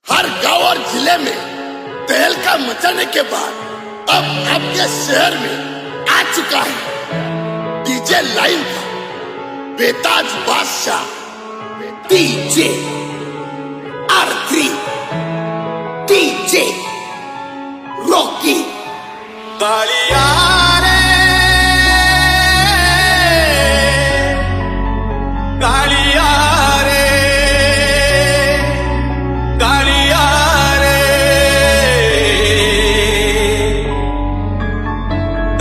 हर गांव और जिले में तहलका मचाने के बाद अब आपके शहर में आ चुका है डीजे लाइन का बेताज बादशाह DJ R3 DJ Rocky. Kaliya रे कालिया रे कालिया रे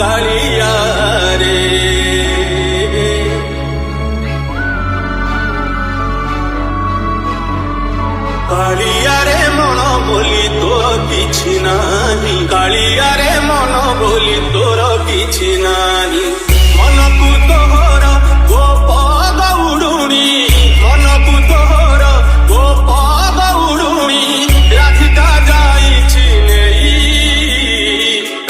कालिया रे कालिया रे मन बोली तो किछि नाही कालिया रे मन बोली तोर किछि नाही मनकु तोहर गोप गौडुणी मनकु तोहर गोप गौडुणी राधिका जाइछि नेई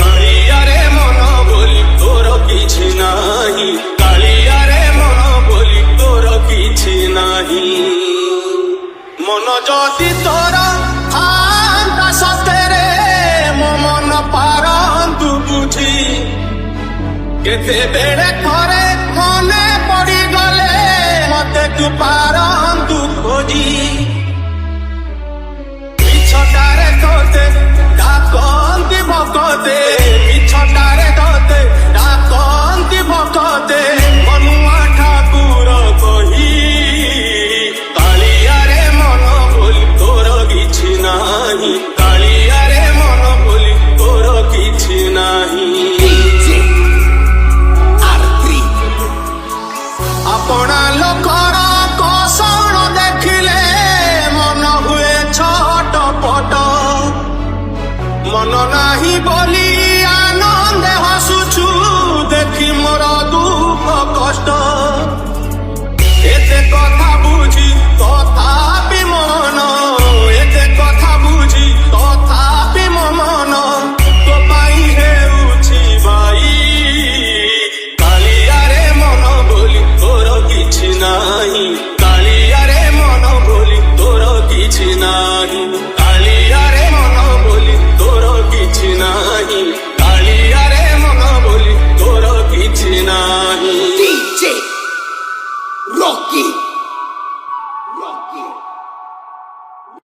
कालिया रे मन बोली तोर किछि नाही कालिया रे मन बोली तोर किछि नाही मन जदि तोर हांता सतेरे मो मन पारंतु बुझी केते बेड़े थरे मने पड़ी गले मते तू पारंतु खोजी मिछटारे तोते डाकंती भकते मिछटारे तोते डाकंती भकते मनुआ ठाकुर कही कालिया रे मन बोली तोर किछि नाही कालिया रे मन बोली तोर किछि नाही डीजे R3 अपना